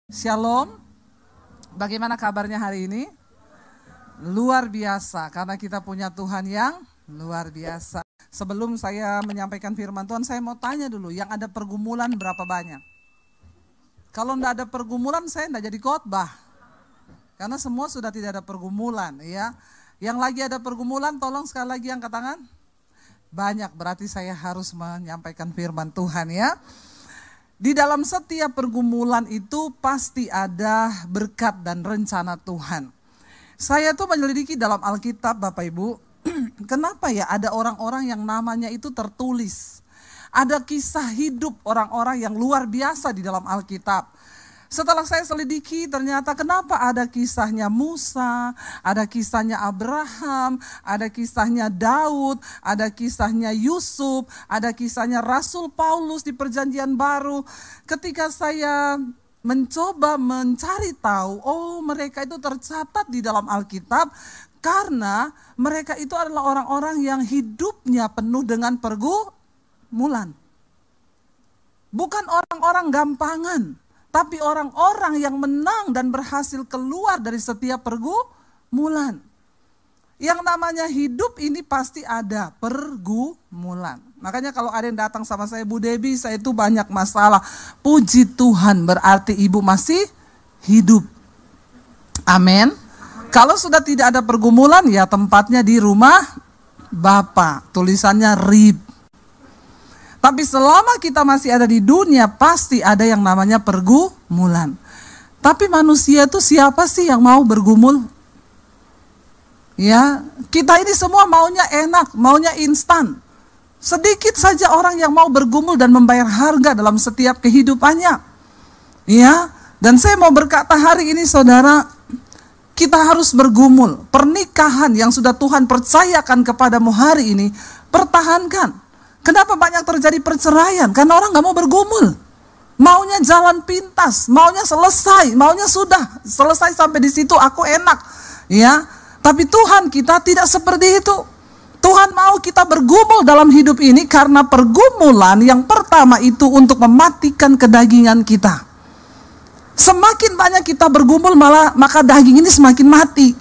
Shalom, bagaimana kabarnya hari ini? Luar biasa, karena kita punya Tuhan yang luar biasa. Sebelum saya menyampaikan firman Tuhan, saya mau tanya dulu, yang ada pergumulan berapa banyak? Kalau tidak ada pergumulan, saya tidak jadi khotbah. Karena semua sudah tidak ada pergumulan, ya. Yang lagi ada pergumulan, tolong sekali lagi angkat tangan. Banyak, berarti saya harus menyampaikan firman Tuhan, ya. Di dalam setiap pergumulan itu pasti ada berkat dan rencana Tuhan. Saya tuh menyelidiki dalam Alkitab, Bapak Ibu, kenapa ya ada orang-orang yang namanya itu tertulis. Ada kisah hidup orang-orang yang luar biasa di dalam Alkitab. Setelah saya selidiki, ternyata kenapa ada kisahnya Musa, ada kisahnya Abraham, ada kisahnya Daud, ada kisahnya Yusuf, ada kisahnya Rasul Paulus di Perjanjian Baru. Ketika saya mencoba mencari tahu, oh mereka itu tercatat di dalam Alkitab karena mereka itu adalah orang-orang yang hidupnya penuh dengan pergumulan. Bukan orang-orang gampangan. Tapi orang-orang yang menang dan berhasil keluar dari setiap pergumulan. Yang namanya hidup ini pasti ada pergumulan. Makanya kalau ada yang datang sama saya, Bu Debbie, saya itu banyak masalah. Puji Tuhan, berarti ibu masih hidup. Amin. Kalau sudah tidak ada pergumulan, ya tempatnya di rumah Bapa. Tulisannya rib. Tapi selama kita masih ada di dunia, pasti ada yang namanya pergumulan. Tapi manusia itu siapa sih yang mau bergumul? Ya, kita ini semua maunya enak, maunya instan. Sedikit saja orang yang mau bergumul dan membayar harga dalam setiap kehidupannya. Ya, dan saya mau berkata hari ini saudara, kita harus bergumul. Pernikahan yang sudah Tuhan percayakan kepadamu hari ini, pertahankan. Kenapa banyak terjadi perceraian? Karena orang gak mau bergumul. Maunya jalan pintas, maunya selesai, maunya sudah selesai sampai di situ aku enak. Ya, tapi Tuhan kita tidak seperti itu. Tuhan mau kita bergumul dalam hidup ini karena pergumulan yang pertama itu untuk mematikan kedagingan kita. Semakin banyak kita bergumul maka daging ini semakin mati.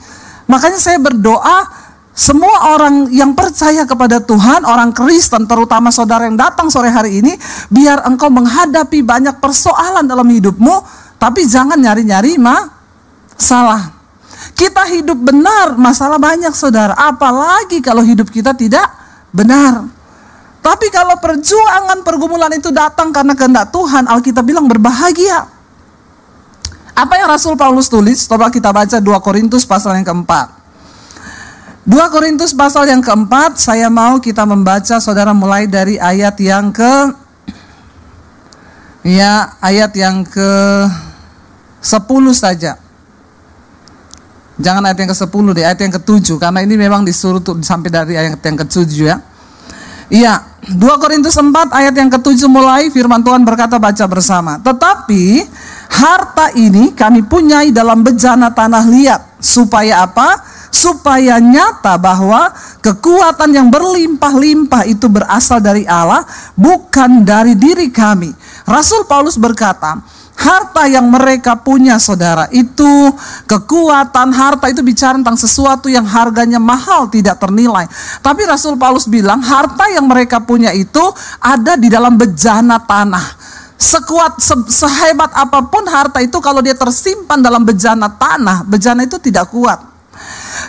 Makanya saya berdoa, semua orang yang percaya kepada Tuhan, orang Kristen, terutama saudara yang datang sore hari ini, biar engkau menghadapi banyak persoalan dalam hidupmu, tapi jangan nyari-nyari masalah. Kita hidup benar, masalah banyak saudara, apalagi kalau hidup kita tidak benar. Tapi kalau perjuangan pergumulan itu datang karena kehendak Tuhan, Alkitab bilang berbahagia. Apa yang Rasul Paulus tulis? Coba kita baca 2 Korintus pasal yang keempat. 2 Korintus pasal yang keempat, saya mau kita membaca saudara mulai dari ayat yang ke-10 saja. Jangan ayat yang ke-10 deh, ayat yang ke-7, karena ini memang disuruh sampai dari ayat yang ke-7 ya. Iya, 2 Korintus 4 ayat yang ke-7 mulai, firman Tuhan berkata, baca bersama. Tetapi harta ini kami punyai dalam bejana tanah liat, supaya apa? Supaya nyata bahwa kekuatan yang berlimpah-limpah itu berasal dari Allah, bukan dari diri kami. Rasul Paulus berkata, harta yang mereka punya saudara itu, kekuatan harta itu bicara tentang sesuatu yang harganya mahal, tidak ternilai. Tapi Rasul Paulus bilang harta yang mereka punya itu ada di dalam bejana tanah. Sehebat apapun harta itu, kalau dia tersimpan dalam bejana tanah, bejana itu tidak kuat.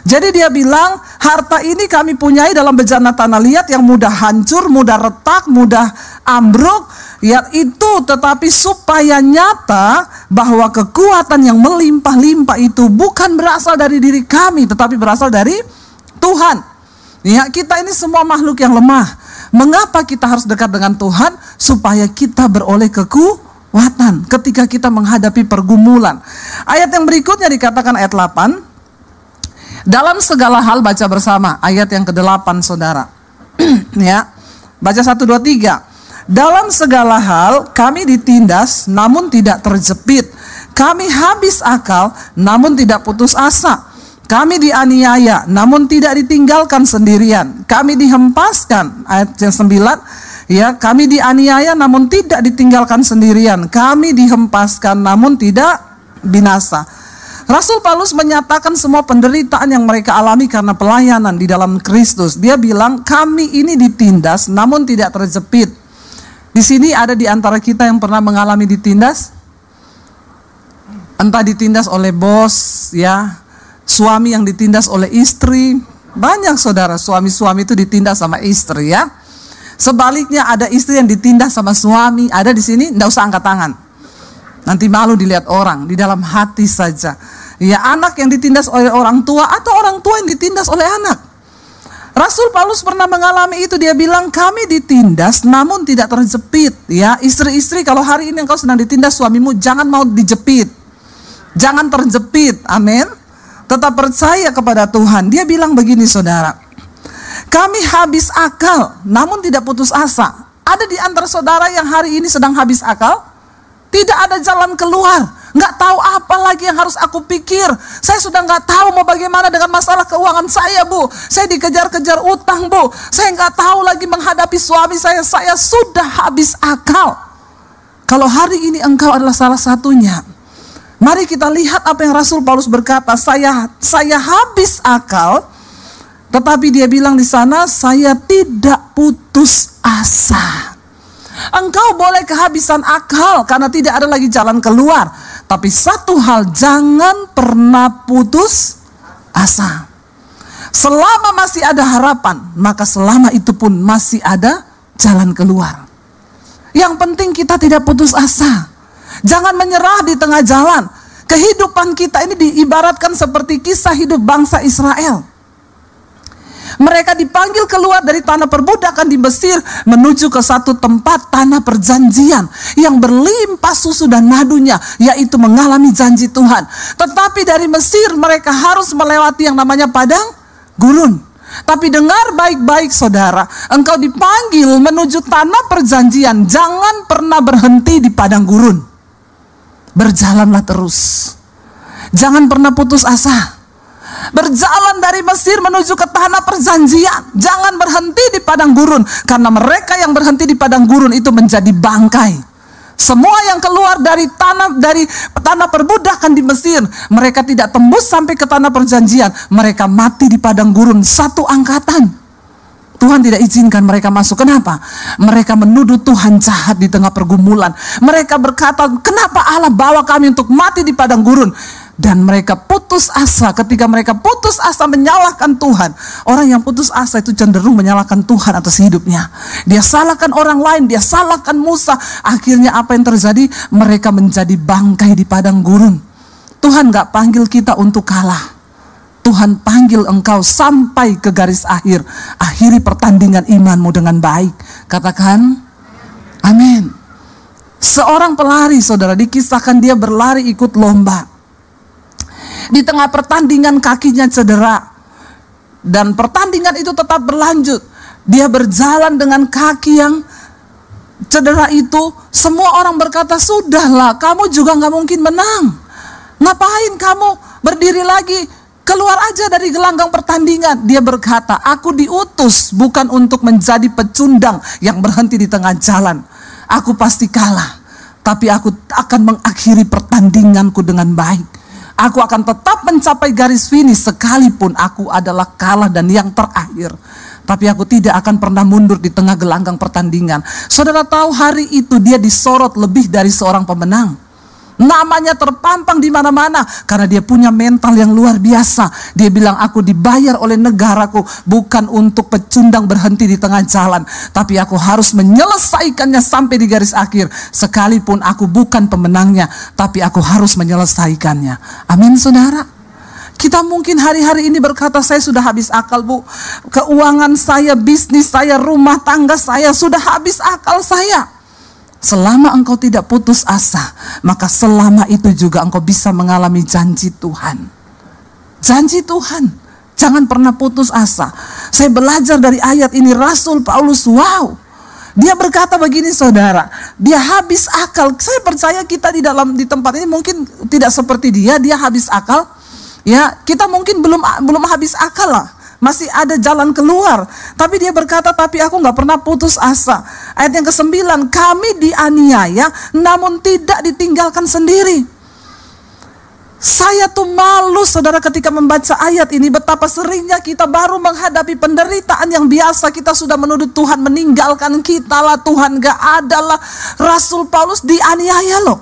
Jadi dia bilang, harta ini kami punyai dalam bejana tanah liat yang mudah hancur, mudah retak, mudah ambruk. Ya itu, tetapi supaya nyata bahwa kekuatan yang melimpah-limpah itu bukan berasal dari diri kami, tetapi berasal dari Tuhan. Ya, kita ini semua makhluk yang lemah. Mengapa kita harus dekat dengan Tuhan? Supaya kita beroleh kekuatan ketika kita menghadapi pergumulan. Ayat yang berikutnya dikatakan ayat 8. Dalam segala hal, baca bersama ayat yang ke-8 saudara. Ya, baca 1, 2, 3. Dalam segala hal kami ditindas namun tidak terjepit. Kami habis akal namun tidak putus asa. Kami dianiaya namun tidak ditinggalkan sendirian. Kami dihempaskan, ayat yang 9. Ya, kami dianiaya namun tidak ditinggalkan sendirian. Kami dihempaskan namun tidak binasa. Rasul Paulus menyatakan semua penderitaan yang mereka alami karena pelayanan di dalam Kristus. Dia bilang, kami ini ditindas namun tidak terjepit. Di sini ada di antara kita yang pernah mengalami ditindas? Entah ditindas oleh bos, ya, suami yang ditindas oleh istri. Banyak saudara, suami-suami itu ditindas sama istri, ya. Sebaliknya ada istri yang ditindas sama suami. Ada di sini, enggak usah angkat tangan. Nanti malu dilihat orang, di dalam hati saja. Ya, anak yang ditindas oleh orang tua atau orang tua yang ditindas oleh anak. Rasul Paulus pernah mengalami itu. Dia bilang, kami ditindas namun tidak terjepit. Ya, istri-istri, kalau hari ini engkau sedang ditindas suamimu, jangan mau dijepit. Jangan terjepit. Amin. Tetap percaya kepada Tuhan. Dia bilang begini saudara, kami habis akal namun tidak putus asa. Ada di antara saudara yang hari ini sedang habis akal? Tidak ada jalan keluar, nggak tahu apa lagi yang harus aku pikir. Saya sudah nggak tahu mau bagaimana dengan masalah keuangan saya, Bu. Saya dikejar-kejar utang, Bu. Saya nggak tahu lagi menghadapi suami saya. Saya sudah habis akal. Kalau hari ini engkau adalah salah satunya, mari kita lihat apa yang Rasul Paulus berkata. Saya habis akal, tetapi dia bilang di sana, saya tidak putus asa. Engkau boleh kehabisan akal karena tidak ada lagi jalan keluar. Tapi satu hal, jangan pernah putus asa. Selama masih ada harapan, maka selama itu pun masih ada jalan keluar. Yang penting kita tidak putus asa. Jangan menyerah di tengah jalan. Kehidupan kita ini diibaratkan seperti kisah hidup bangsa Israel. Mereka dipanggil keluar dari tanah perbudakan di Mesir menuju ke satu tempat tanah perjanjian yang berlimpah susu dan madunya, yaitu mengalami janji Tuhan. Tetapi dari Mesir mereka harus melewati yang namanya padang gurun. Tapi dengar baik-baik saudara, engkau dipanggil menuju tanah perjanjian, jangan pernah berhenti di padang gurun. Berjalanlah terus. Jangan pernah putus asa. Berjalan dari Mesir menuju ke tanah perjanjian. Jangan berhenti di padang gurun, karena mereka yang berhenti di padang gurun itu menjadi bangkai. Semua yang keluar dari tanah perbudakan di Mesir, mereka tidak tembus sampai ke tanah perjanjian. Mereka mati di padang gurun satu angkatan. Tuhan tidak izinkan mereka masuk. Kenapa? Mereka menuduh Tuhan jahat di tengah pergumulan. Mereka berkata, kenapa Allah bawa kami untuk mati di padang gurun? Dan mereka putus asa. Ketika mereka putus asa menyalahkan Tuhan. Orang yang putus asa itu cenderung menyalahkan Tuhan atas hidupnya. Dia salahkan orang lain, dia salahkan Musa. Akhirnya apa yang terjadi? Mereka menjadi bangkai di padang gurun. Tuhan gak panggil kita untuk kalah. Tuhan panggil engkau sampai ke garis akhir. Akhiri pertandingan imanmu dengan baik. Katakan amin. Seorang pelari saudara, dikisahkan dia berlari ikut lomba. Di tengah pertandingan kakinya cedera. Dan pertandingan itu tetap berlanjut. Dia berjalan dengan kaki yang cedera itu. Semua orang berkata, sudahlah, kamu juga gak mungkin menang. Ngapain kamu berdiri lagi? Keluar aja dari gelanggang pertandingan. Dia berkata, aku diutus bukan untuk menjadi pecundang yang berhenti di tengah jalan. Aku pasti kalah, tapi aku akan mengakhiri pertandinganku dengan baik. Aku akan tetap mencapai garis finish sekalipun aku adalah kalah dan yang terakhir. Tapi aku tidak akan pernah mundur di tengah gelanggang pertandingan. Saudara tahu hari itu dia disorot lebih dari seorang pemenang. Namanya terpampang di mana-mana karena dia punya mental yang luar biasa. Dia bilang, aku dibayar oleh negaraku bukan untuk pecundang berhenti di tengah jalan, tapi aku harus menyelesaikannya sampai di garis akhir. Sekalipun aku bukan pemenangnya, tapi aku harus menyelesaikannya. Amin saudara. Kita mungkin hari-hari ini berkata, saya sudah habis akal, Bu. Keuangan saya, bisnis saya, rumah tangga saya, sudah habis akal saya. Selama engkau tidak putus asa, maka selama itu juga engkau bisa mengalami janji Tuhan. Janji Tuhan. Jangan pernah putus asa. Saya belajar dari ayat ini, Rasul Paulus, wow. Dia berkata begini saudara, dia habis akal. Saya percaya kita di tempat ini mungkin tidak seperti dia habis akal. Ya, kita mungkin belum habis akal lah. masih ada jalan keluar. Tapi dia berkata, tapi aku gak pernah putus asa. Ayat yang ke-9, kami dianiaya namun tidak ditinggalkan sendiri. Saya tuh malu saudara ketika membaca ayat ini, betapa seringnya kita baru menghadapi penderitaan yang biasa kita sudah menuduh Tuhan meninggalkan kita lah, Tuhan gak ada lah. Rasul Paulus dianiaya loh,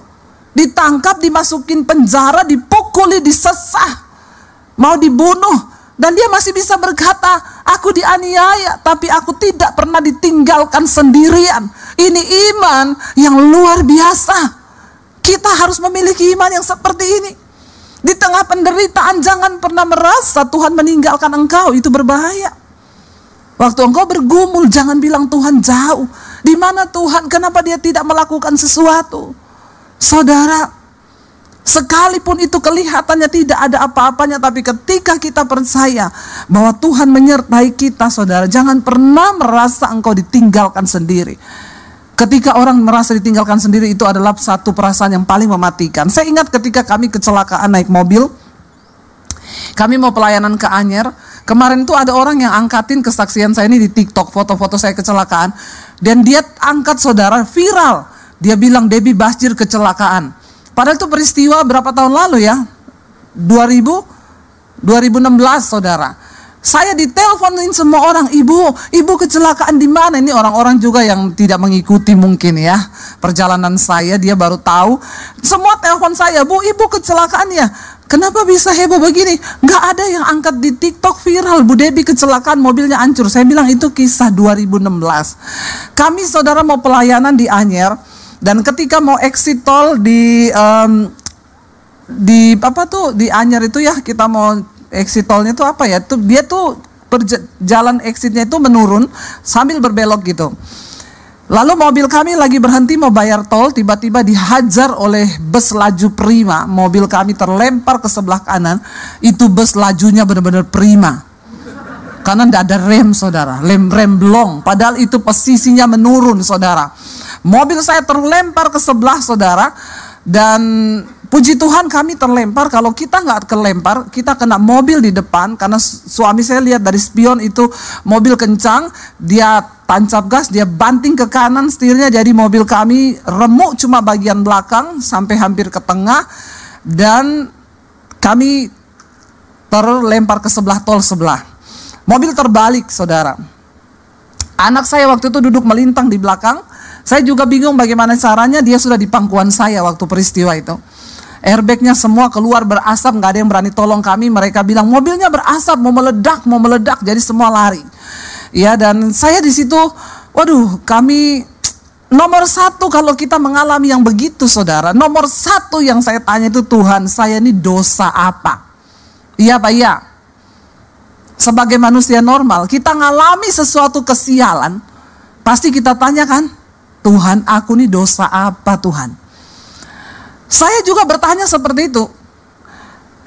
ditangkap, dimasukin penjara, dipukuli, disesah, mau dibunuh, dan dia masih bisa berkata, aku dianiaya tapi aku tidak pernah ditinggalkan sendirian. Ini iman yang luar biasa. Kita harus memiliki iman yang seperti ini. Di tengah penderitaan jangan pernah merasa Tuhan meninggalkan engkau, itu berbahaya. Waktu engkau bergumul jangan bilang Tuhan jauh. Di mana Tuhan? Kenapa dia tidak melakukan sesuatu? Saudara, sekalipun itu kelihatannya tidak ada apa-apanya, tapi ketika kita percaya bahwa Tuhan menyertai kita, saudara, jangan pernah merasa engkau ditinggalkan sendiri. Ketika orang merasa ditinggalkan sendiri, itu adalah satu perasaan yang paling mematikan. Saya ingat ketika kami kecelakaan naik mobil, kami mau pelayanan ke Anyer. Kemarin tuh ada orang yang angkatin kesaksian saya ini di TikTok, foto-foto saya kecelakaan. Dan dia angkat saudara, viral. Dia bilang Debbie Basjir kecelakaan. Padahal itu peristiwa berapa tahun lalu ya? 2016 saudara. Saya diteleponin semua orang, ibu kecelakaan di mana? Ini orang-orang juga yang tidak mengikuti mungkin ya perjalanan saya, dia baru tahu. Semua telepon saya, ibu kecelakaan ya. Kenapa bisa heboh begini? Gak ada yang angkat di TikTok viral, Bu Debbie kecelakaan, mobilnya hancur. Saya bilang itu kisah 2016. Kami saudara mau pelayanan di Anyer, dan ketika mau exit tol di Anyer itu ya, kita mau exit tolnya itu apa ya? Dia tuh jalan exitnya itu menurun sambil berbelok gitu. Lalu mobil kami lagi berhenti mau bayar tol, tiba-tiba dihajar oleh bus laju prima. Mobil kami terlempar ke sebelah kanan. Itu bus lajunya benar-benar prima. Karena tidak ada rem saudara, rem blong. Padahal itu posisinya menurun saudara. Mobil saya terlempar ke sebelah saudara. Dan puji Tuhan kami terlempar. Kalau kita nggak kelempar, kita kena mobil di depan. Karena suami saya lihat dari spion itu mobil kencang, dia tancap gas, dia banting ke kanan setirnya. Jadi mobil kami remuk cuma bagian belakang sampai hampir ke tengah. Dan kami terlempar ke sebelah tol sebelah. Mobil terbalik saudara. Anak saya waktu itu duduk melintang di belakang. Saya juga bingung bagaimana caranya, dia sudah di pangkuan saya waktu peristiwa itu. Airbagnya semua keluar berasap, nggak ada yang berani tolong kami. Mereka bilang mobilnya berasap, mau meledak, jadi semua lari. Ya, dan saya di situ, waduh, kami nomor satu kalau kita mengalami yang begitu saudara, nomor satu yang saya tanya itu, Tuhan saya ini dosa apa? Iya Pak, iya. Sebagai manusia normal, kita ngalami sesuatu kesialan, pasti kita tanyakan, Tuhan, aku ini dosa apa Tuhan? Saya juga bertanya seperti itu.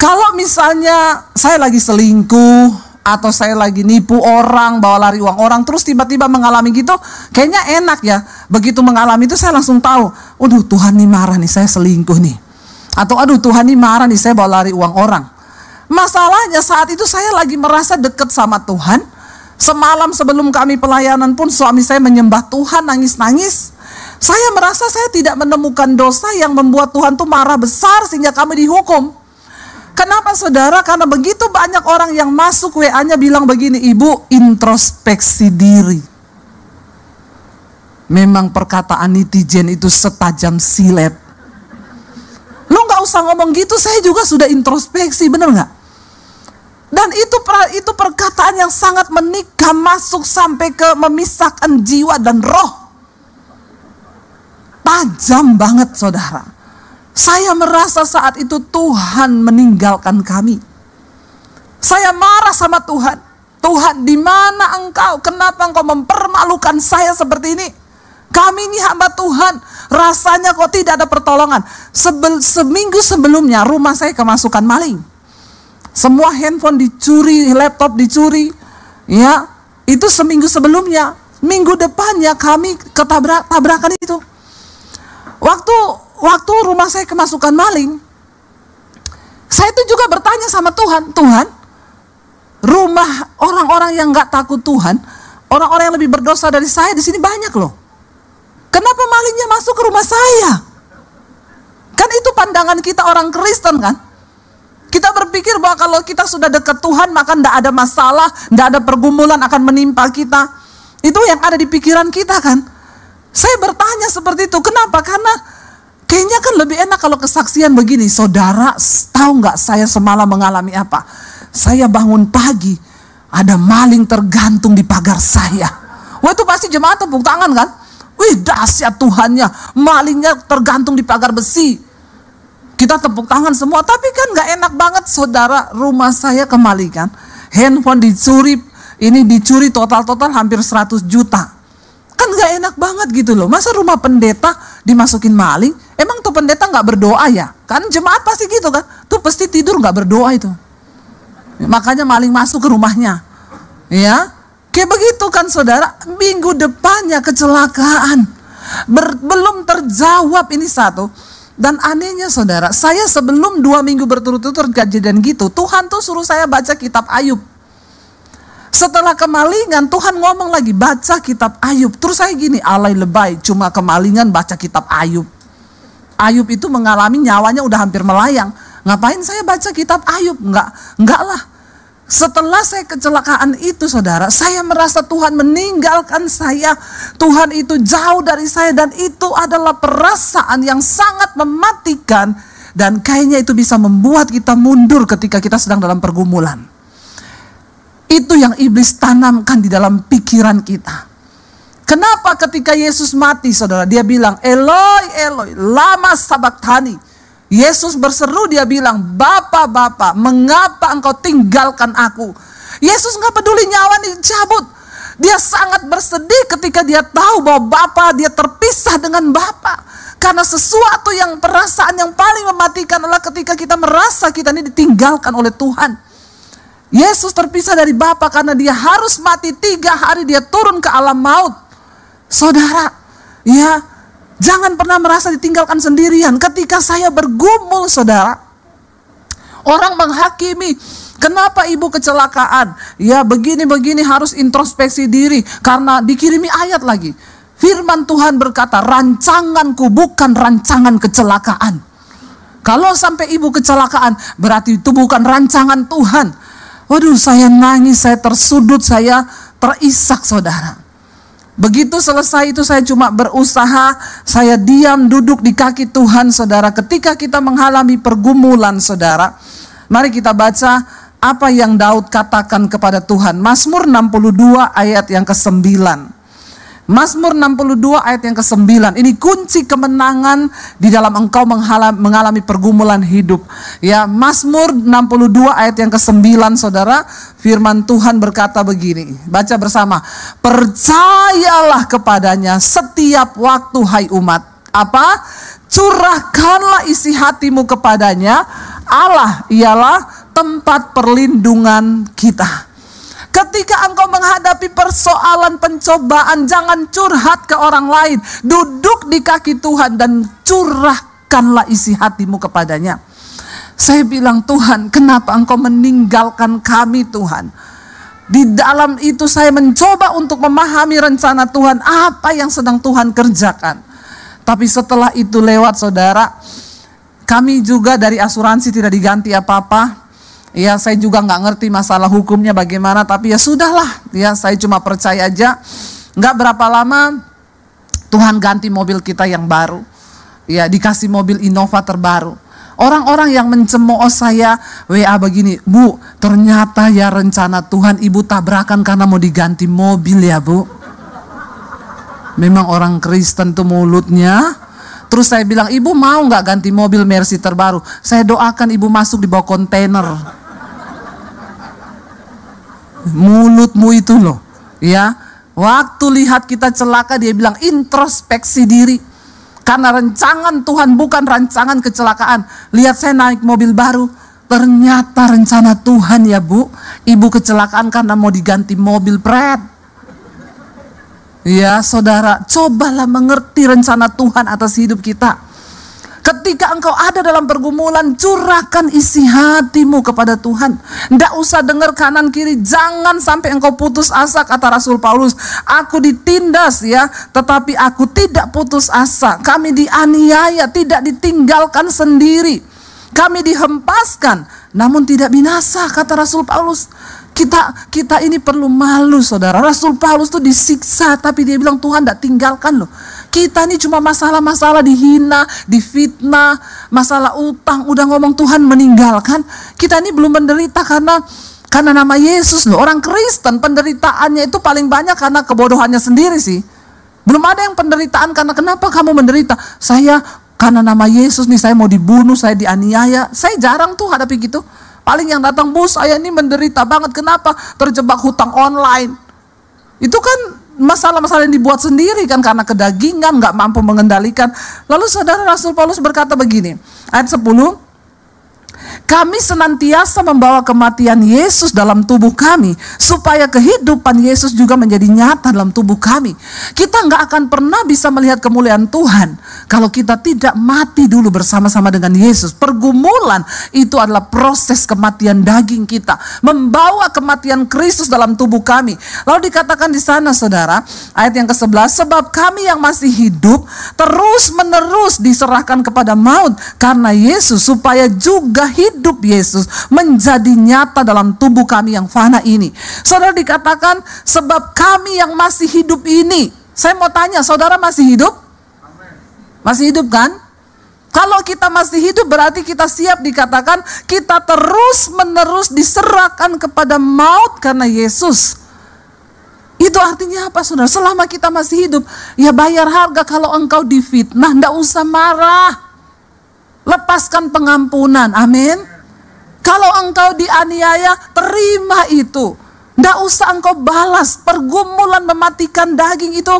Kalau misalnya saya lagi selingkuh, atau saya lagi nipu orang, bawa lari uang orang, terus tiba-tiba mengalami gitu, kayaknya enak ya. Begitu mengalami itu saya langsung tahu, aduh Tuhan nih marah nih, saya selingkuh nih. Atau aduh Tuhan nih marah nih, saya bawa lari uang orang. Masalahnya saat itu saya lagi merasa dekat sama Tuhan. Semalam sebelum kami pelayanan pun suami saya menyembah Tuhan, nangis-nangis. Saya merasa saya tidak menemukan dosa yang membuat Tuhan tuh marah besar sehingga kami dihukum. Kenapa saudara? Karena begitu banyak orang yang masuk WA-nya bilang begini, ibu introspeksi diri. Memang perkataan netizen itu setajam silet. Lu gak usah ngomong gitu, saya juga sudah introspeksi, bener gak? Dan itu perkataan yang sangat menikam, masuk sampai ke memisahkan jiwa dan roh. Tajam banget saudara. Saya merasa saat itu Tuhan meninggalkan kami. Saya marah sama Tuhan. Tuhan, di mana engkau? Kenapa engkau mempermalukan saya seperti ini? Kami ini hamba Tuhan. Rasanya kok tidak ada pertolongan. Seminggu sebelumnya rumah saya kemasukan maling. Semua handphone dicuri, laptop dicuri. Ya, itu seminggu sebelumnya. Minggu depannya kami tabrakan itu. Waktu rumah saya kemasukan maling, saya itu juga bertanya sama Tuhan, Tuhan, Rumah orang-orang yang nggak takut Tuhan, orang-orang yang lebih berdosa dari saya di sini banyak loh. Kenapa malingnya masuk ke rumah saya? Kan itu pandangan kita orang Kristen kan? Kita berpikir bahwa kalau kita sudah dekat Tuhan maka tidak ada masalah, tidak ada pergumulan akan menimpa kita. Itu yang ada di pikiran kita kan? Saya bertanya seperti itu. Kenapa? Karena kayaknya kan lebih enak kalau kesaksian begini. Saudara, tahu nggak saya semalam mengalami apa? Saya bangun pagi, ada maling tergantung di pagar saya. Wah, itu pasti jemaat tepuk tangan kan? Wih, dahsyat Tuhannya, malingnya tergantung di pagar besi. Kita tepuk tangan semua, tapi kan nggak enak banget saudara, rumah saya kemalingan. Handphone dicuri, ini dicuri total hampir 100 juta. Kan nggak enak banget gitu loh. Masa rumah pendeta dimasukin maling? Emang tuh pendeta nggak berdoa ya? Kan jemaat pasti gitu kan? Tuh pasti tidur nggak berdoa itu. Makanya maling masuk ke rumahnya. Ya, kayak begitu kan saudara. Minggu depannya kecelakaan. Belum terjawab ini satu. Dan anehnya saudara, saya sebelum 2 minggu berturut-turut kejadian gitu, Tuhan tuh suruh saya baca kitab Ayub. Setelah kemalingan, Tuhan ngomong lagi, baca kitab Ayub. Terus saya gini, alay lebay, cuma kemalingan baca kitab Ayub. Ayub itu mengalami nyawanya udah hampir melayang. Ngapain saya baca kitab Ayub? Enggak lah. Setelah saya kecelakaan itu saudara, saya merasa Tuhan meninggalkan saya. Tuhan itu jauh dari saya dan itu adalah perasaan yang sangat mematikan. Dan kayaknya itu bisa membuat kita mundur ketika kita sedang dalam pergumulan. Itu yang iblis tanamkan di dalam pikiran kita. Kenapa ketika Yesus mati saudara, dia bilang, Eloi, Eloi, lama sabachthani. Yesus berseru, dia bilang, Bapa, mengapa engkau tinggalkan aku? Yesus gak peduli nyawa dicabut. Dia sangat bersedih ketika dia tahu bahwa Bapa, dia terpisah dengan Bapa. Karena sesuatu yang perasaan yang paling mematikan adalah ketika kita merasa kita ini ditinggalkan oleh Tuhan. Yesus terpisah dari Bapa karena dia harus mati 3 hari dia turun ke alam maut. Saudara, ya, jangan pernah merasa ditinggalkan sendirian. Ketika saya bergumul saudara, orang menghakimi, kenapa ibu kecelakaan? Ya begini-begini, harus introspeksi diri. Karena dikirimi ayat lagi. Firman Tuhan berkata, rancanganku bukan rancangan kecelakaan. Kalau sampai ibu kecelakaan, berarti itu bukan rancangan Tuhan. Waduh, saya nangis, saya tersudut, saya terisak saudara. Begitu selesai itu saya cuma berusaha, saya diam duduk di kaki Tuhan saudara. Ketika kita mengalami pergumulan saudara, mari kita baca apa yang Daud katakan kepada Tuhan. Mazmur 62 ayat yang ke-9. Mazmur 62 ayat yang ke-9. Ini kunci kemenangan di dalam engkau mengalami pergumulan hidup. Ya, Mazmur 62 ayat yang ke-9 saudara, firman Tuhan berkata begini. Baca bersama. Percayalah kepadanya setiap waktu hai umat. Apa? Curahkanlah isi hatimu kepadanya. Allah ialah tempat perlindungan kita. Ketika engkau menghadapi persoalan pencobaan, jangan curhat ke orang lain. Duduk di kaki Tuhan dan curahkanlah isi hatimu kepadanya. Saya bilang, Tuhan, kenapa engkau meninggalkan kami Tuhan? Di dalam itu saya mencoba untuk memahami rencana Tuhan, apa yang sedang Tuhan kerjakan. Tapi setelah itu lewat saudara, kami juga dari asuransi tidak diganti apa-apa. Ya, saya juga nggak ngerti masalah hukumnya bagaimana, tapi ya sudahlah. Ya, saya cuma percaya aja. Nggak berapa lama Tuhan ganti mobil kita yang baru. Ya, dikasih mobil Innova terbaru. Orang-orang yang mencemooh saya WA begini, Bu, ternyata ya rencana Tuhan ibu tabrakan karena mau diganti mobil ya Bu. Memang orang Kristen tuh mulutnya. Terus saya bilang, ibu mau nggak ganti mobil Mercy terbaru? Saya doakan ibu masuk di bawah kontainer. Mulutmu itu loh, ya. Waktu lihat kita celaka dia bilang introspeksi diri. Karena rancangan Tuhan bukan rancangan kecelakaan. Lihat saya naik mobil baru, ternyata rencana Tuhan ya Bu. Ibu kecelakaan karena mau diganti mobil pret. Ya saudara, cobalah mengerti rencana Tuhan atas hidup kita. Ketika engkau ada dalam pergumulan, curahkan isi hatimu kepada Tuhan. Tidak usah dengar kanan kiri, jangan sampai engkau putus asa, kata Rasul Paulus. Aku ditindas ya, tetapi aku tidak putus asa. Kami dianiaya, tidak ditinggalkan sendiri. Kami dihempaskan, namun tidak binasa, kata Rasul Paulus. Kita ini perlu malu, saudara. Rasul Paulus tuh disiksa, tapi dia bilang Tuhan tidak tinggalkan loh. Kita ini cuma masalah-masalah dihina, difitnah, masalah utang, udah ngomong Tuhan meninggalkan. Kita ini belum menderita karena nama Yesus loh. Orang Kristen penderitaannya itu paling banyak karena kebodohannya sendiri sih. Belum ada yang penderitaan karena kenapa kamu menderita? Saya karena nama Yesus nih, saya mau dibunuh, saya dianiaya. Saya jarang tuh hadapi gitu. Paling yang datang, Bu, saya ini menderita banget. Kenapa? Terjebak hutang online. Itu kan masalah-masalah yang dibuat sendiri kan, karena kedagingan, gak mampu mengendalikan. Lalu saudara, Rasul Paulus berkata begini, ayat 10, kami senantiasa membawa kematian Yesus dalam tubuh kami, supaya kehidupan Yesus juga menjadi nyata dalam tubuh kami. Kita gak akan pernah bisa melihat kemuliaan Tuhan kalau kita tidak mati dulu bersama-sama dengan Yesus. Pergumulan itu adalah proses kematian daging kita, membawa kematian Kristus dalam tubuh kami. Lalu dikatakan di sana, saudara, ayat yang ke-11, sebab kami yang masih hidup terus menerus diserahkan kepada maut karena Yesus, supaya juga hidup Yesus menjadi nyata dalam tubuh kami yang fana ini. Saudara, dikatakan sebab kami yang masih hidup ini. Saya mau tanya, saudara masih hidup? Masih hidup kan? Kalau kita masih hidup berarti kita siap, dikatakan kita terus menerus diserahkan kepada maut karena Yesus. Itu artinya apa, saudara? Selama kita masih hidup, ya bayar harga. Kalau engkau difitnah, ndak usah marah. Lepaskan pengampunan, amin. Kalau engkau dianiaya, terima itu. Nggak usah engkau balas. Pergumulan mematikan daging itu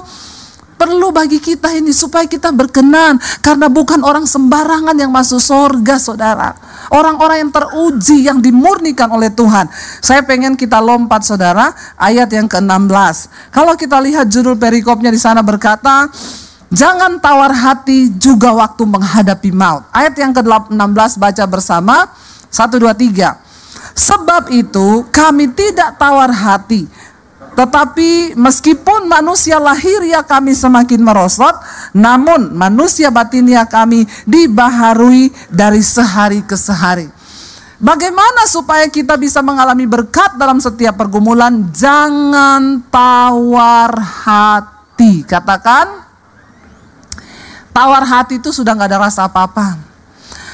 perlu bagi kita ini, supaya kita berkenan. Karena bukan orang sembarangan yang masuk surga, saudara. Orang-orang yang teruji, yang dimurnikan oleh Tuhan. Saya pengen kita lompat, saudara, ayat yang ke-16. Kalau kita lihat judul perikopnya di sana berkata, jangan tawar hati juga waktu menghadapi maut. Ayat yang ke-16 baca bersama. 1, 2, 3. Sebab itu kami tidak tawar hati, tetapi meskipun manusia lahiriah kami semakin merosot, namun manusia batiniah kami dibaharui dari sehari ke sehari. Bagaimana supaya kita bisa mengalami berkat dalam setiap pergumulan? Jangan tawar hati. Katakan, tawar hati itu sudah gak ada rasa apa-apa.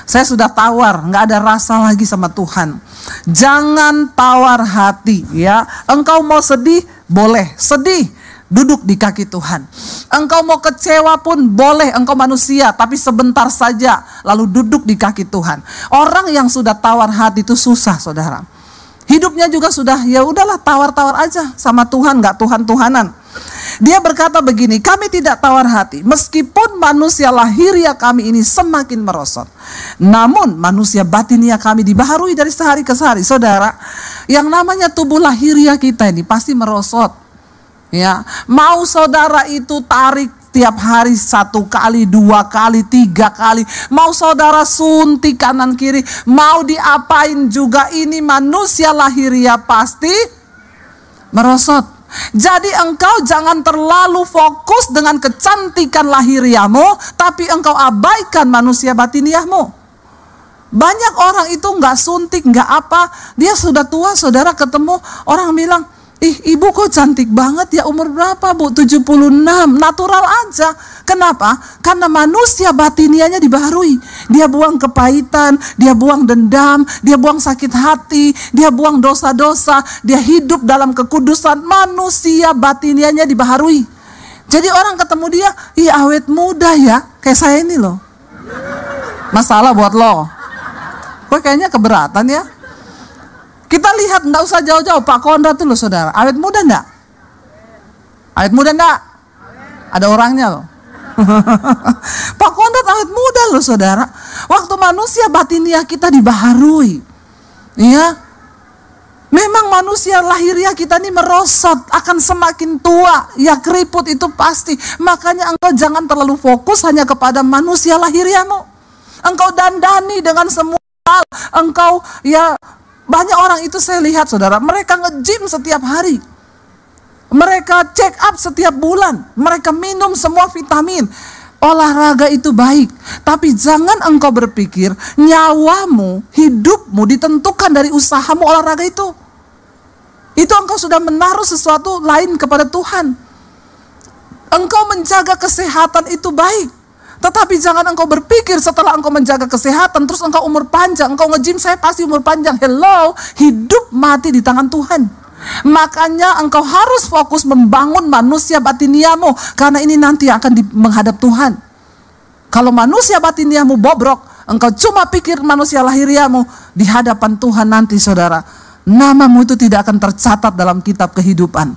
Saya sudah tawar, gak ada rasa lagi sama Tuhan. Jangan tawar hati ya. Engkau mau sedih, boleh sedih, duduk di kaki Tuhan. Engkau mau kecewa pun boleh, engkau manusia, tapi sebentar saja, lalu duduk di kaki Tuhan. Orang yang sudah tawar hati itu susah, saudara. Hidupnya juga sudah, ya udahlah tawar-tawar aja sama Tuhan, gak Tuhan-Tuhanan. Dia berkata begini, kami tidak tawar hati, meskipun manusia lahiriah kami ini semakin merosot, namun manusia batiniah kami dibaharui dari sehari ke sehari. Saudara, yang namanya tubuh lahiriah kita ini pasti merosot. Ya, mau saudara itu tarik tiap hari 1 kali, 2 kali, 3 kali, mau saudara suntik kanan kiri, mau diapain juga, ini manusia lahiriah pasti merosot. Jadi engkau jangan terlalu fokus dengan kecantikan lahiriahmu, tapi engkau abaikan manusia batiniahmu. Banyak orang itu nggak suntik, nggak apa, dia sudah tua, saudara, ketemu orang bilang, ih ibu kok cantik banget ya, umur berapa bu? 76, natural aja. Kenapa? Karena manusia batiniahnya dibaharui. Dia buang kepahitan, dia buang dendam, dia buang sakit hati, dia buang dosa-dosa, dia hidup dalam kekudusan. Manusia batiniahnya dibaharui. Jadi orang ketemu dia, ih awet muda ya, kayak saya ini loh. Masalah buat lo. Kok kayaknya keberatan ya? Kita lihat, nggak usah jauh-jauh, Pak Konrad tuh loh, saudara. Awet muda enggak? Awet muda enggak? Ada orangnya loh. Pak Konrad awet muda loh, saudara. Waktu manusia batiniah kita dibaharui, ya, memang manusia lahiriah kita ini merosot, akan semakin tua, ya keriput itu pasti. Makanya engkau jangan terlalu fokus hanya kepada manusia lahiriahmu. engkau dandani dengan semua hal, engkau ya banyak orang itu saya lihat saudara, mereka nge-gym setiap hari, mereka check up setiap bulan, mereka minum semua vitamin. Olahraga itu baik, tapi jangan engkau berpikir nyawamu, hidupmu ditentukan dari usahamu olahraga itu. Itu engkau sudah menaruh sesuatu lain kepada Tuhan. Engkau menjaga kesehatan itu baik, tetapi jangan engkau berpikir setelah engkau menjaga kesehatan terus engkau umur panjang, engkau nge-gym saya pasti umur panjang. Hello, hidup mati di tangan Tuhan. Makanya engkau harus fokus membangun manusia batiniamu, karena ini nanti akan menghadap Tuhan. Kalau manusia batiniamu bobrok, engkau cuma pikir manusia lahiriamu, di hadapan Tuhan nanti saudara, namamu itu tidak akan tercatat dalam kitab kehidupan.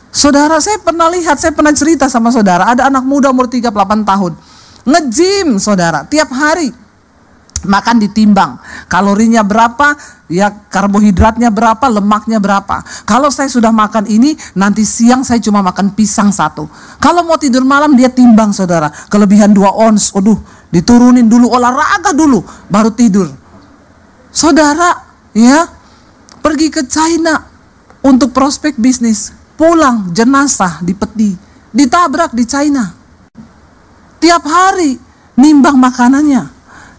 Saudara, saya pernah lihat, saya pernah cerita sama saudara, ada anak muda umur 38 tahun nge-gym saudara, tiap hari makan ditimbang, kalorinya berapa, ya karbohidratnya berapa, lemaknya berapa. Kalau saya sudah makan ini, nanti siang saya cuma makan pisang 1. Kalau mau tidur malam dia timbang saudara, kelebihan 2 ons, aduh diturunin dulu, olahraga dulu, baru tidur. Saudara, ya pergi ke China untuk prospek bisnis, pulang jenazah di peti, ditabrak di China. Tiap hari nimbang makanannya,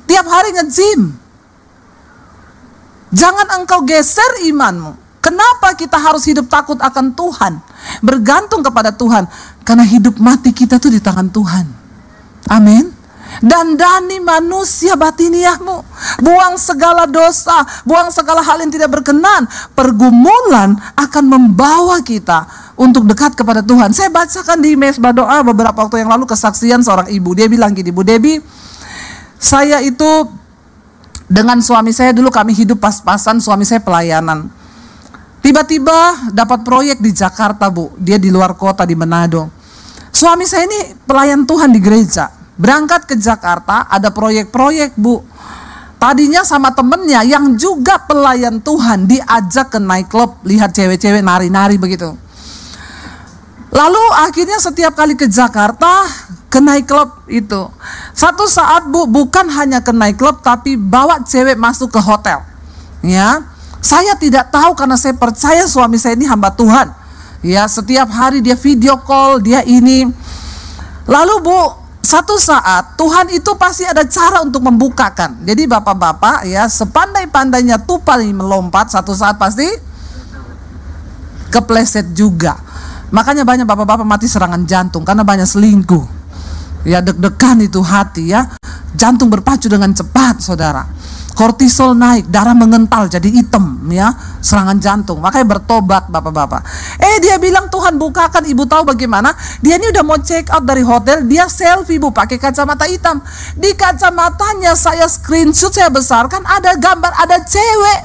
tiap hari nge-gym. Jangan engkau geser imanmu. Kenapa kita harus hidup takut akan Tuhan, bergantung kepada Tuhan? Karena hidup mati kita tuh di tangan Tuhan. Amin. Dandani manusia batiniahmu, buang segala dosa, buang segala hal yang tidak berkenan. Pergumulan akan membawa kita untuk dekat kepada Tuhan. Saya bacakan di mesbah doa beberapa waktu yang lalu kesaksian seorang ibu. Dia bilang gini, Bu Debbie, saya itu dengan suami saya dulu kami hidup pas-pasan, suami saya pelayanan. Tiba-tiba dapat proyek di Jakarta, Bu. Dia di luar kota di Manado. Suami saya ini pelayan Tuhan di gereja. Berangkat ke Jakarta, ada proyek-proyek, Bu. Tadinya sama temennya yang juga pelayan Tuhan, diajak ke nightclub, lihat cewek-cewek nari-nari begitu. Lalu akhirnya setiap kali ke Jakarta, ke nightclub itu. Satu saat, Bu, bukan hanya ke nightclub, tapi bawa cewek masuk ke hotel. Ya, saya tidak tahu karena saya percaya suami saya ini hamba Tuhan. Ya, setiap hari dia video call, dia ini. Lalu, Bu, satu saat Tuhan itu pasti ada cara untuk membukakan. Jadi bapak-bapak ya, sepandai-pandainya tupai melompat, satu saat pasti kepleset juga. Makanya banyak bapak-bapak mati serangan jantung karena banyak selingkuh. Ya, deg-degan itu hati ya. Jantung berpacu dengan cepat, saudara. Kortisol naik, darah mengental jadi hitam ya, serangan jantung. Makanya bertobat bapak-bapak. Dia bilang Tuhan bukakan, ibu tahu bagaimana? Dia ini udah mau check out dari hotel, dia selfie, Bu, pakai kacamata hitam. Di kacamatanya saya screenshot, saya besarkan, ada gambar, ada cewek.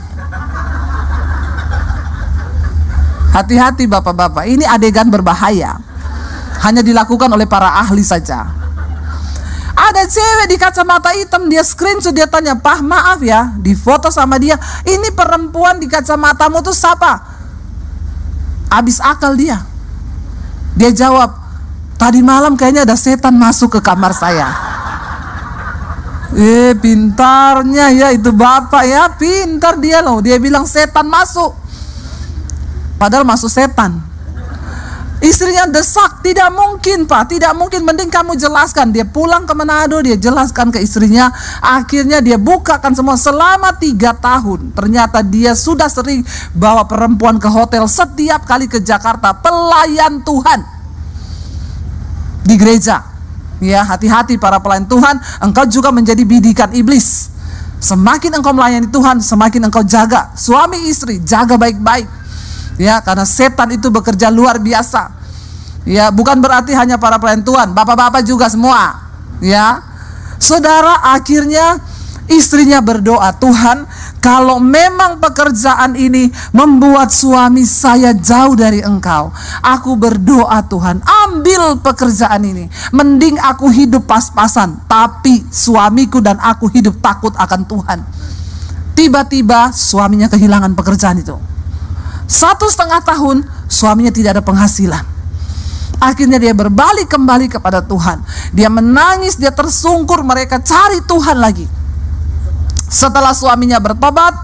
Hati-hati bapak-bapak, ini adegan berbahaya. Hanya dilakukan oleh para ahli saja. Ada cewek di kacamata hitam, dia screenshot, dia tanya, "Pah, maaf ya, di foto sama dia, ini perempuan di kacamatamu tuh siapa?" Abis akal dia. Dia jawab, "Tadi malam kayaknya ada setan masuk ke kamar saya." Pintarnya ya itu bapak ya, pintar dia loh. Dia bilang setan masuk, padahal masuk setan. Istrinya desak, tidak mungkin Pak, tidak mungkin, mending kamu jelaskan. Dia pulang ke Manado, dia jelaskan ke istrinya. Akhirnya dia bukakan semua. Selama 3 tahun ternyata dia sudah sering bawa perempuan ke hotel setiap kali ke Jakarta. Pelayan Tuhan di gereja. Ya, hati-hati para pelayan Tuhan, engkau juga menjadi bidikan iblis. Semakin engkau melayani Tuhan, semakin engkau jaga suami istri, jaga baik-baik. Ya, karena setan itu bekerja luar biasa. Ya, bukan berarti hanya para pelayan Tuhan, bapak-bapak juga semua. Ya, saudara, akhirnya istrinya berdoa, "Tuhan, kalau memang pekerjaan ini membuat suami saya jauh dari Engkau, aku berdoa Tuhan, ambil pekerjaan ini. Mending aku hidup pas-pasan, tapi suamiku dan aku hidup takut akan Tuhan." Tiba-tiba suaminya kehilangan pekerjaan itu. 1,5 tahun suaminya tidak ada penghasilan. Akhirnya dia berbalik kembali kepada Tuhan. Dia menangis, dia tersungkur, mereka cari Tuhan lagi. Setelah suaminya bertobat,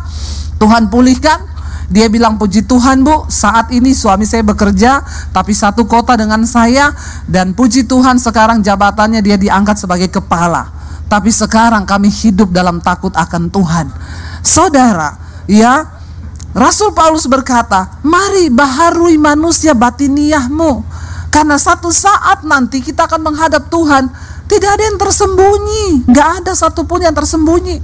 Tuhan pulihkan. Dia bilang, puji Tuhan Bu, saat ini suami saya bekerja tapi satu kota dengan saya, dan puji Tuhan sekarang jabatannya dia diangkat sebagai kepala. Tapi sekarang kami hidup dalam takut akan Tuhan. Saudara, ya, Rasul Paulus berkata, mari baharui manusia batiniahmu, karena satu saat nanti kita akan menghadap Tuhan. Tidak ada yang tersembunyi, gak ada satupun yang tersembunyi.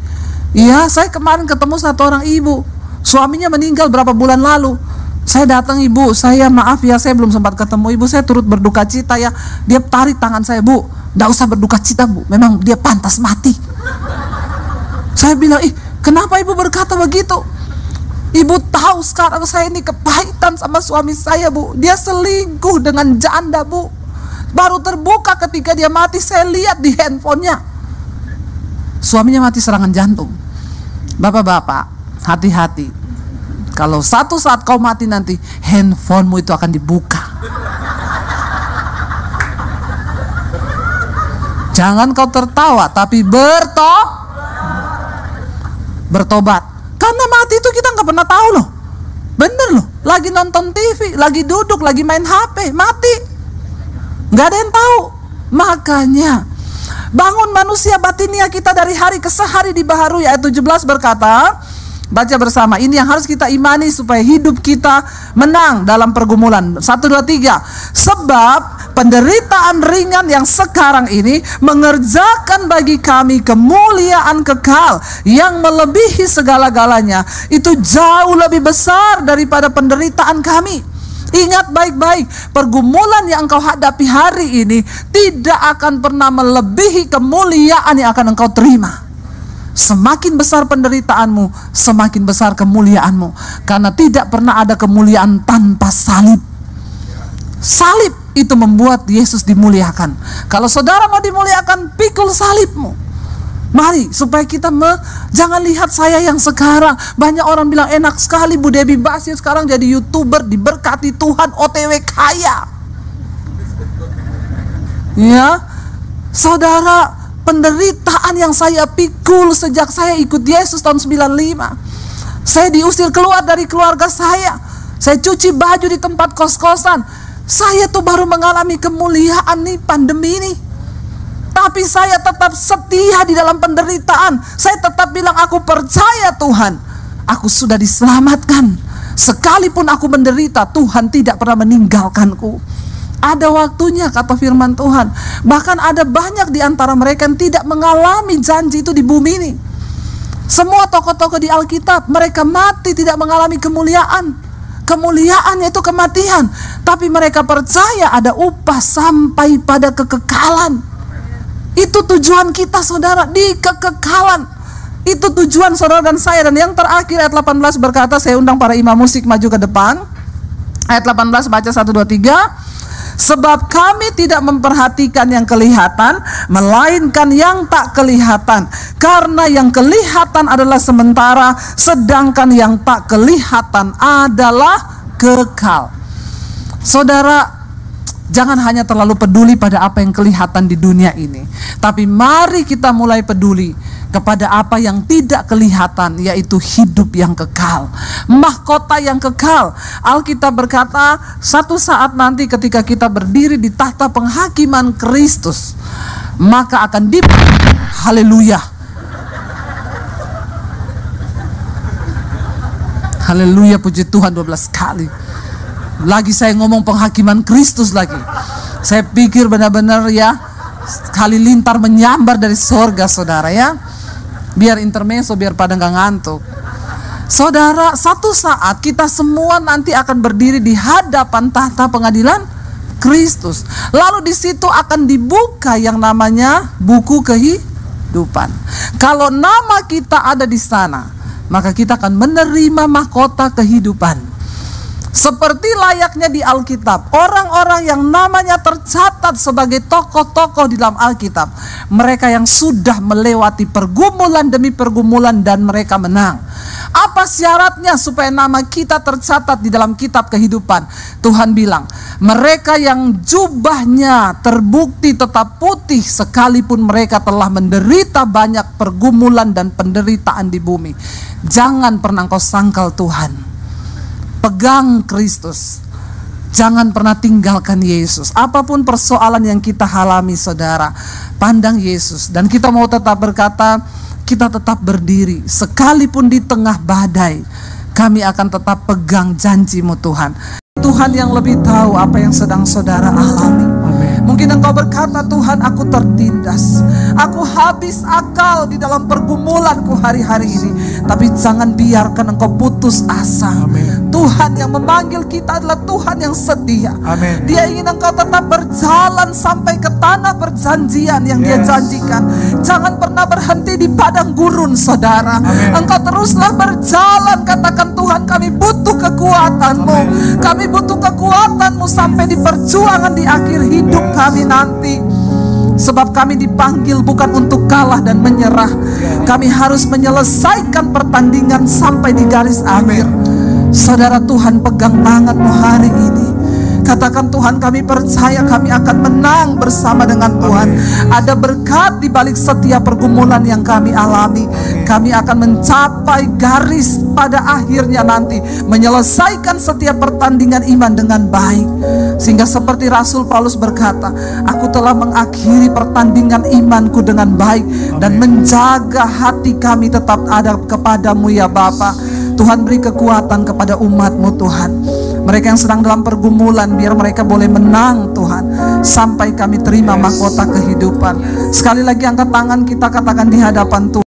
Ya, saya kemarin ketemu satu orang ibu, suaminya meninggal berapa bulan lalu. Saya datang, ibu, saya maaf ya, saya belum sempat ketemu ibu, saya turut berduka cita ya. Dia tarik tangan saya, bu, gak usah berduka cita bu, memang dia pantas mati. Saya bilang, kenapa ibu berkata begitu? Ibu tahu sekarang saya ini kepahitan sama suami saya bu. Dia selingkuh dengan janda bu. Baru terbuka ketika dia mati, saya lihat di handphonenya. Suaminya mati serangan jantung. Bapak-bapak, hati-hati. Kalau satu saat kau mati nanti, handphonemu itu akan dibuka. Jangan kau tertawa, tapi bertobat. Karena mati itu kita nggak pernah tahu loh. Bener loh, lagi nonton TV, lagi duduk, lagi main HP, mati. Nggak ada yang tahu. Makanya bangun manusia batinia kita dari hari ke hari dibaharui. Ayat 17 berkata, baca bersama, ini yang harus kita imani supaya hidup kita menang dalam pergumulan. 1, 2, 3. Sebab penderitaan ringan yang sekarang ini mengerjakan bagi kami kemuliaan kekal yang melebihi segala-galanya. Itu jauh lebih besar daripada penderitaan kami. Ingat baik-baik, pergumulan yang engkau hadapi hari ini tidak akan pernah melebihi kemuliaan yang akan engkau terima. Semakin besar penderitaanmu, semakin besar kemuliaanmu. Karena tidak pernah ada kemuliaan tanpa salib. Salib itu membuat Yesus dimuliakan. Kalau saudara mau dimuliakan, pikul salibmu. Mari, supaya kita jangan lihat saya yang sekarang. Banyak orang bilang, enak sekali Bu Debbie Basir sekarang jadi YouTuber, diberkati Tuhan, OTW kaya. Ya, saudara, penderitaan yang saya pikul sejak saya ikut Yesus tahun 95. Saya diusir keluar dari keluarga saya. Saya cuci baju di tempat kos-kosan. Saya tuh baru mengalami kemuliaan nih pandemi ini. Tapi saya tetap setia di dalam penderitaan. Saya tetap bilang, aku percaya Tuhan, aku sudah diselamatkan. Sekalipun aku menderita, Tuhan tidak pernah meninggalkanku. Ada waktunya, kata firman Tuhan. Bahkan ada banyak di antara mereka yang tidak mengalami janji itu di bumi ini. Semua tokoh-tokoh di Alkitab, mereka mati tidak mengalami kemuliaan. Kemuliaannya itu kematian. Tapi mereka percaya ada upah sampai pada kekekalan. Itu tujuan kita saudara, di kekekalan. Itu tujuan saudara dan saya. Dan yang terakhir ayat 18 berkata, saya undang para imam musik maju ke depan. Ayat 18 baca 1, 2, 3. Sebab kami tidak memperhatikan yang kelihatan, melainkan yang tak kelihatan. Karena yang kelihatan adalah sementara, sedangkan yang tak kelihatan adalah kekal. Saudara, jangan hanya terlalu peduli pada apa yang kelihatan di dunia ini, tapi mari kita mulai peduli kepada apa yang tidak kelihatan, yaitu hidup yang kekal, mahkota yang kekal. Alkitab berkata, satu saat nanti ketika kita berdiri di tahta penghakiman Kristus, maka akan haleluya. Haleluya, puji Tuhan 12 kali. Lagi saya ngomong penghakiman Kristus lagi. Saya pikir benar-benar ya, halilintar menyambar dari sorga saudara ya. Biar intermezzo, biar pada nggak ngantuk. Saudara, satu saat kita semua nanti akan berdiri di hadapan tahta pengadilan Kristus. Lalu di situ akan dibuka yang namanya buku kehidupan. Kalau nama kita ada di sana, maka kita akan menerima mahkota kehidupan. Seperti layaknya di Alkitab, orang-orang yang namanya tercatat sebagai tokoh-tokoh di dalam Alkitab, mereka yang sudah melewati pergumulan demi pergumulan dan mereka menang. Apa syaratnya supaya nama kita tercatat di dalam kitab kehidupan? Tuhan bilang, mereka yang jubahnya terbukti tetap putih sekalipun mereka telah menderita banyak pergumulan dan penderitaan di bumi. Jangan pernah kau sangkal Tuhan. Pegang Kristus. Jangan pernah tinggalkan Yesus. Apapun persoalan yang kita alami, saudara, pandang Yesus. Dan kita mau tetap berkata, kita tetap berdiri. Sekalipun di tengah badai, kami akan tetap pegang janji-Mu Tuhan. Tuhan yang lebih tahu apa yang sedang saudara alami. Mungkin engkau berkata, Tuhan, aku tertindas, aku habis akal di dalam pergumulanku hari-hari ini. Tapi jangan biarkan engkau putus asa. Amen. Tuhan yang memanggil kita adalah Tuhan yang setia. Amen. Dia ingin engkau tetap berjalan sampai ke tanah perjanjian yang Dia janjikan. Jangan pernah berhenti di padang gurun, saudara. Amen. Engkau teruslah berjalan. Katakan, Tuhan, kami butuh kekuatan-Mu. Kami butuh kekuatan-Mu sampai di perjuangan di akhir hidup kami nanti. Sebab kami dipanggil bukan untuk kalah dan menyerah. Kami harus menyelesaikan pertandingan sampai di garis akhir. Saudara, Tuhan pegang tanganmu hari ini. Katakan, Tuhan, kami percaya kami akan menang bersama dengan Tuhan. Ada berkat di balik setiap pergumulan yang kami alami. Kami akan mencapai garis pada akhirnya nanti, menyelesaikan setiap pertandingan iman dengan baik. Sehingga seperti Rasul Paulus berkata, aku telah mengakhiri pertandingan imanku dengan baik dan menjaga hati kami tetap ada kepadamu ya Bapa. Tuhan, beri kekuatan kepada umat-Mu Tuhan. Mereka yang sedang dalam pergumulan, biar mereka boleh menang Tuhan, sampai kami terima mahkota kehidupan. Sekali lagi angkat tangan kita, katakan di hadapan Tuhan.